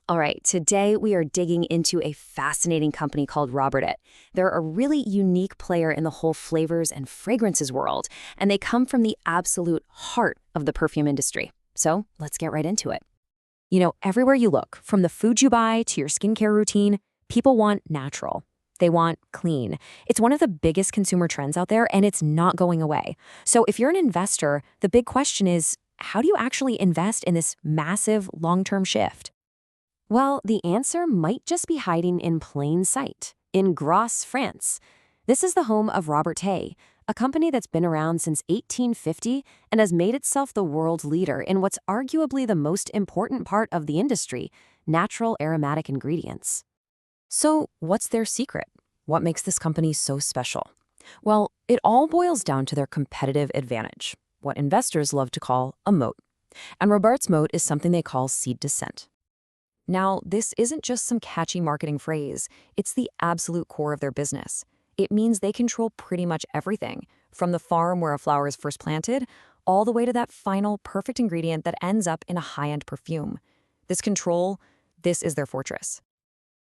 All right, today we are digging into a fascinating company called Robertet. They're a really unique player in the whole flavors and fragrances world, and they come from the absolute heart of the perfume industry. So let's get right into it. Everywhere you look, from the food you buy to your skincare routine, people want natural. They want clean. It's one of the biggest consumer trends out there, and it's not going away. So if you're an investor, the big question is, how do you actually invest in this massive long-term shift? Well, the answer might just be hiding in plain sight, in Grasse, France. This is the home of Robertet, a company that's been around since 1850 and has made itself the world leader in what's arguably the most important part of the industry, natural aromatic ingredients. So, what's their secret? What makes this company so special? Well, it all boils down to their competitive advantage, what investors love to call a moat. And Robert's moat is something they call seed to scent. Now, this isn't just some catchy marketing phrase, it's the absolute core of their business. It means they control pretty much everything, from the farm where a flower is first planted, all the way to that final perfect ingredient that ends up in a high-end perfume. This control, this is their fortress.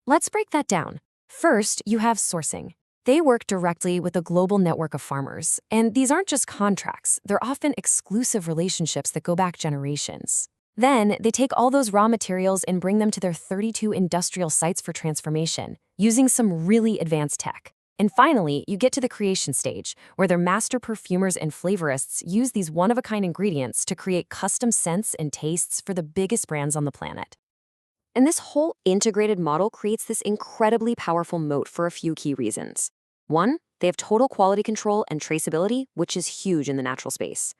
Let's break that down. First, you have sourcing. They work directly with a global network of farmers, and these aren't just contracts, they're often exclusive relationships that go back generations. Then, they take all those raw materials and bring them to their 32 industrial sites for transformation, using some really advanced tech. And finally, you get to the creation stage, where their master perfumers and flavorists use these one-of-a-kind ingredients to create custom scents and tastes for the biggest brands on the planet. And this whole integrated model creates this incredibly powerful moat for a few key reasons. One, they have total quality control and traceability, which is huge in the natural space.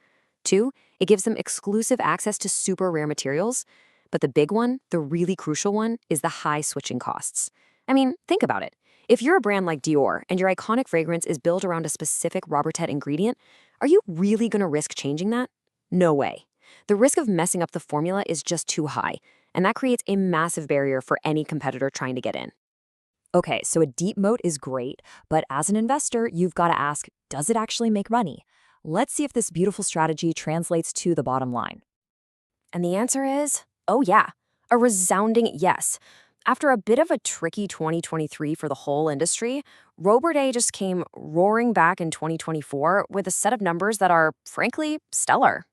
Two, it gives them exclusive access to super rare materials. But the big one, the really crucial one, is the high switching costs. I mean, think about it. If you're a brand like Dior and your iconic fragrance is built around a specific Robertet ingredient, are you really going to risk changing that? No way. The risk of messing up the formula is just too high, and that creates a massive barrier for any competitor trying to get in. Okay, so a deep moat is great, but as an investor, you've got to ask, does it actually make money? Let's see if this beautiful strategy translates to the bottom line. And the answer is, oh yeah, a resounding yes. After a bit of a tricky 2023 for the whole industry, Robertet just came roaring back in 2024 with a set of numbers that are, frankly, stellar.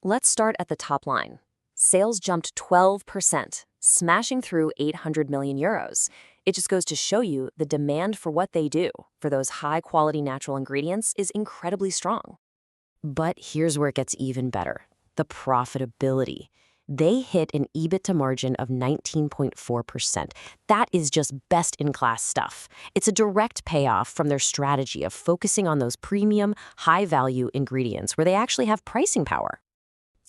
Let's start at the top line. Sales jumped 12%, smashing through 800 million euros. It just goes to show you the demand for what they do, for those high-quality natural ingredients, is incredibly strong. But here's where it gets even better, the profitability. They hit an EBITDA margin of 19.4%. That is just best-in-class stuff. It's a direct payoff from their strategy of focusing on those premium, high-value ingredients where they actually have pricing power.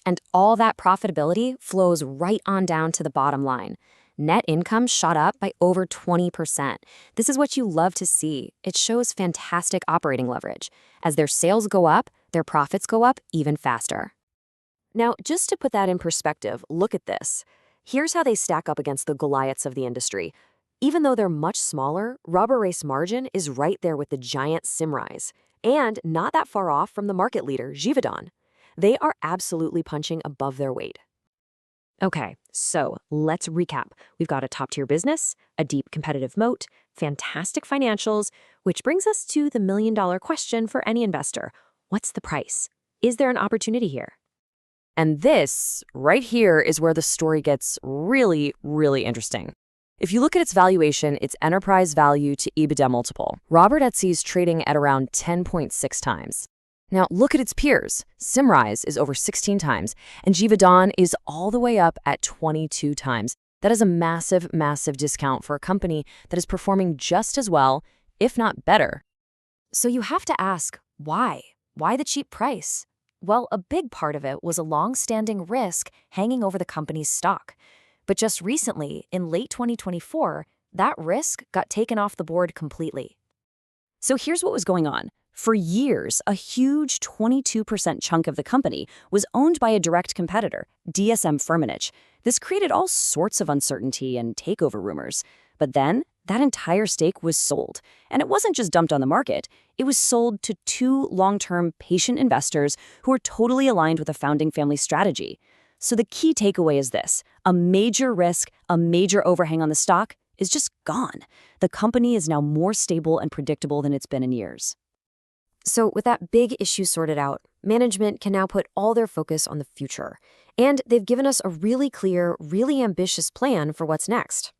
And all that profitability flows right on down to the bottom line. Net income shot up by over 20%. This is what you love to see. It shows fantastic operating leverage. As their sales go up, their profits go up even faster. Now, just to put that in perspective, look at this. Here's how they stack up against the Goliaths of the industry. Even though they're much smaller, Robertet's margin is right there with the giant Symrise, and not that far off from the market leader, Givaudan. They are absolutely punching above their weight. Okay, so let's recap. We've got a top-tier business, a deep competitive moat, fantastic financials, which brings us to the million-dollar question for any investor. What's the price? Is there an opportunity here? And this, right here, is where the story gets really, really interesting. If you look at its valuation, its enterprise value to EBITDA multiple, Robertet SA is trading at around 10.6 times. Now, look at its peers. Symrise is over 16 times, and Givaudan is all the way up at 22 times. That is a massive, massive discount for a company that is performing just as well, if not better. So you have to ask, why? Why the cheap price? Well, a big part of it was a long-standing risk hanging over the company's stock. But just recently, in late 2024, that risk got taken off the board completely. So here's what was going on. For years, a huge 22% chunk of the company was owned by a direct competitor, DSM-Firmenich. This created all sorts of uncertainty and takeover rumors. But then, that entire stake was sold. And it wasn't just dumped on the market. It was sold to two long-term patient investors who were totally aligned with the founding family's strategy. So the key takeaway is this: a major risk, a major overhang on the stock is just gone. The company is now more stable and predictable than it's been in years. So with that big issue sorted out, management can now put all their focus on the future. And they've given us a really clear, really ambitious plan for what's next.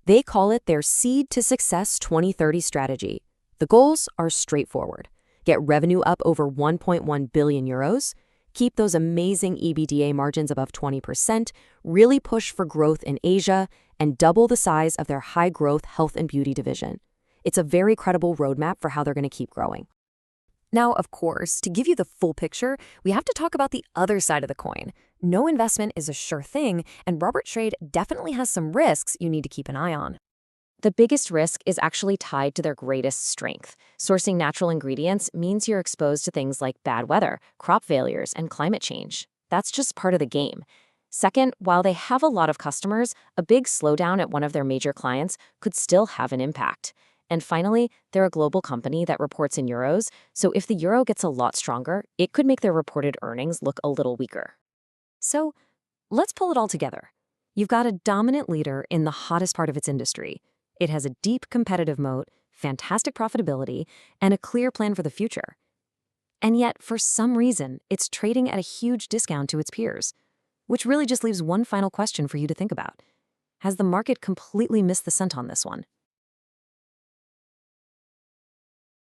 They call it their Seed to Success 2030 strategy. The goals are straightforward. Get revenue up over 1.1 billion euros, keep those amazing EBITDA margins above 20%, really push for growth in Asia, and double the size of their high-growth health and beauty division. It's a very credible roadmap for how they're going to keep growing. Now, of course, to give you the full picture, we have to talk about the other side of the coin. No investment is a sure thing, and Robert Trade definitely has some risks you need to keep an eye on. The biggest risk is actually tied to their greatest strength. Sourcing natural ingredients means you're exposed to things like bad weather, crop failures, and climate change. That's just part of the game. Second, while they have a lot of customers, a big slowdown at one of their major clients could still have an impact. And finally, they're a global company that reports in euros, so if the euro gets a lot stronger, it could make their reported earnings look a little weaker. So let's pull it all together. You've got a dominant leader in the hottest part of its industry. It has a deep competitive moat, fantastic profitability, and a clear plan for the future. And yet, for some reason, it's trading at a huge discount to its peers, which really just leaves one final question for you to think about. Has the market completely missed the scent on this one?